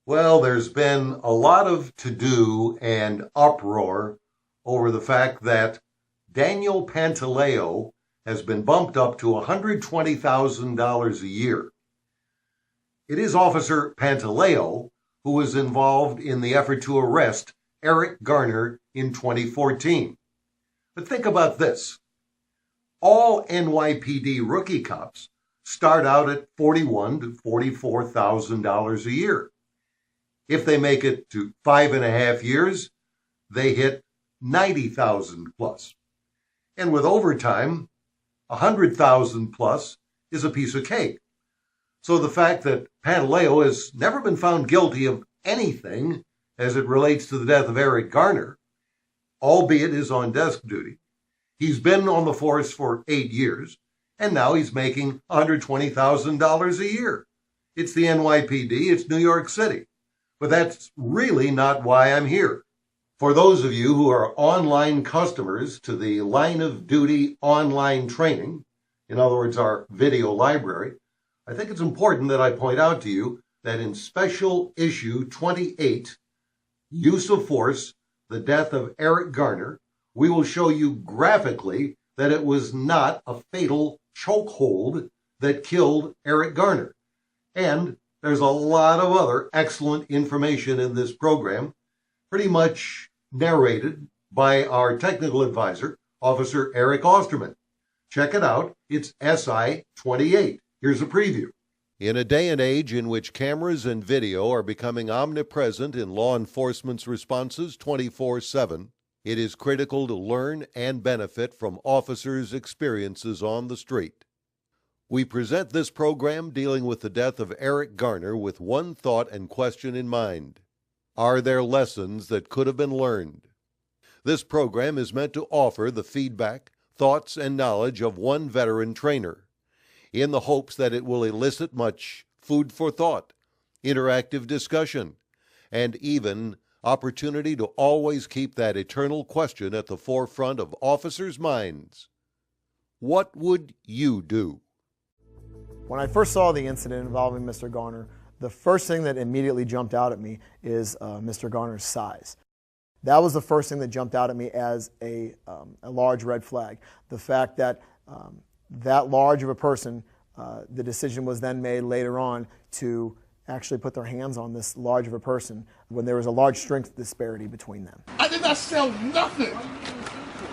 Well, there's been a lot of to-do and uproar over the fact that Daniel Pantaleo has been bumped up to $120,000 a year. It is Officer Pantaleo who was involved in the effort to arrest Eric Garner in 2014. But think about this. All NYPD rookie cops start out at $41,000 to $44,000 a year. If they make it to 5.5 years, they hit 90,000 plus. And with overtime, 100,000 plus is a piece of cake. So the fact that Pantaleo has never been found guilty of anything as it relates to the death of Eric Garner, albeit is on desk duty. He's been on the force for 8 years, and now he's making $120,000 a year. It's the NYPD, it's New York City. But that's really not why I'm here. For those of you who are online customers to the line of duty online training, in other words, our video library, I think it's important that I point out to you that in Special Issue 28, Use of Force, the Death of Eric Garner, we will show you graphically that it was not a fatal chokehold that killed Eric Garner. And there's a lot of other excellent information in this program, pretty much narrated by our technical advisor, Officer Eric Osterman. Check it out. It's SI 28. Here's a preview. In a day and age in which cameras and video are becoming omnipresent in law enforcement's responses 24/7, it is critical to learn and benefit from officers' experiences on the street. We present this program dealing with the death of Eric Garner with one thought and question in mind. Are there lessons that could have been learned? This program is meant to offer the feedback, thoughts, and knowledge of one veteran trainer, in the hopes that it will elicit much food for thought, interactive discussion, and even opportunity to always keep that eternal question at the forefront of officers' minds. What would you do? When I first saw the incident involving Mr. Garner, the first thing that immediately jumped out at me is Mr. Garner's size. That was the first thing that jumped out at me as a large red flag. The fact that that large of a person, the decision was then made later on to actually put their hands on this large of a person when there was a large strength disparity between them. I did not sell nothing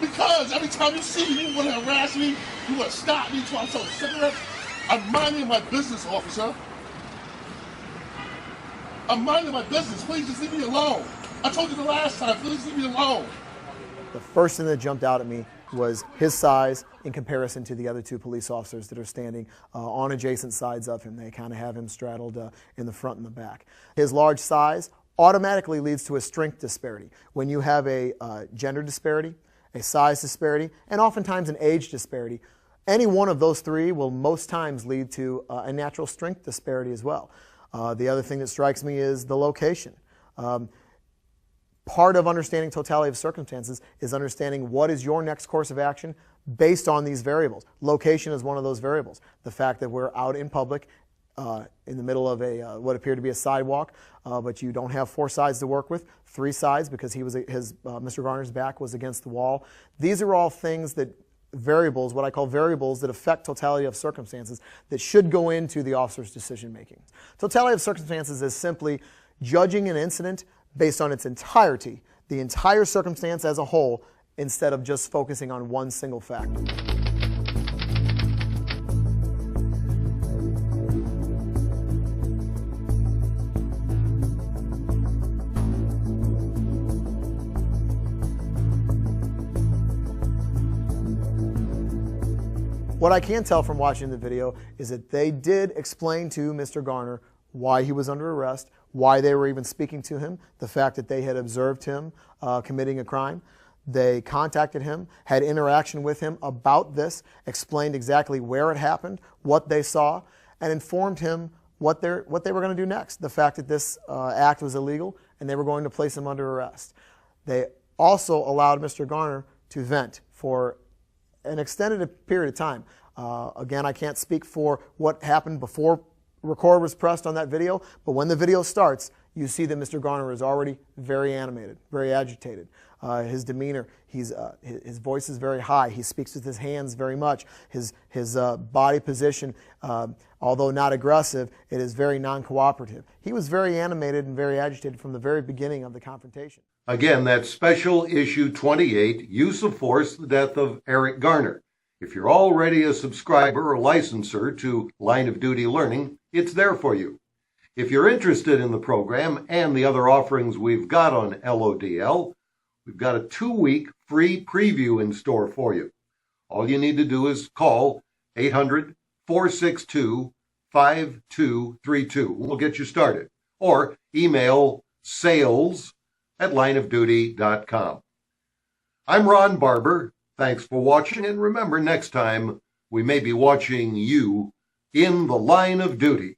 because every time you see me, you want to harass me, you want to stop me, you want to sell cigarettes. I'm minding my business, officer. I'm minding my business. Please just leave me alone. I told you the last time, please leave me alone. The first thing that jumped out at me was his size in comparison to the other two police officers that are standing on adjacent sides of him. They kind of have him straddled in the front and the back. His large size automatically leads to a strength disparity. When you have a gender disparity, a size disparity, and oftentimes an age disparity, any one of those three will most times lead to a natural strength disparity as well. The other thing that strikes me is the location. Part of understanding totality of circumstances is understanding what is your next course of action based on these variables. Location is one of those variables. The fact that we're out in public in the middle of a what appeared to be a sidewalk, but you don't have 4 sides to work with, 3 sides because Mr. Garner's back was against the wall. These are all things that variables, what I call variables that affect totality of circumstances that should go into the officer's decision making. Totality of circumstances is simply judging an incident based on its entirety, the entire circumstance as a whole, instead of just focusing on one single factor. What I can tell from watching the video is that they did explain to Mr. Garner why he was under arrest, why they were even speaking to him, the fact that they had observed him committing a crime. They contacted him, had interaction with him about this, explained exactly where it happened, what they saw, and informed him what they were going to do next, the fact that this act was illegal and they were going to place him under arrest. They also allowed Mr. Garner to vent for an extended period of time. Again, I can't speak for what happened before record was pressed on that video, but when the video starts, you see that Mr. Garner is already very animated, very agitated. His demeanor, his voice is very high. He speaks with his hands very much. His body position, although not aggressive, it is very non-cooperative. He was very animated and very agitated from the very beginning of the confrontation. Again, that's Special Issue 28, Use of Force, The Death of Eric Garner. If you're already a subscriber or licenser to Line of Duty Learning, it's there for you. If you're interested in the program and the other offerings we've got on LODL, we've got a 2-week free preview in store for you. All you need to do is call 800-462-5232. We'll get you started. Or email sales@lineofduty.com. I'm Ron Barber. Thanks for watching, and remember, next time we may be watching you in the line of duty.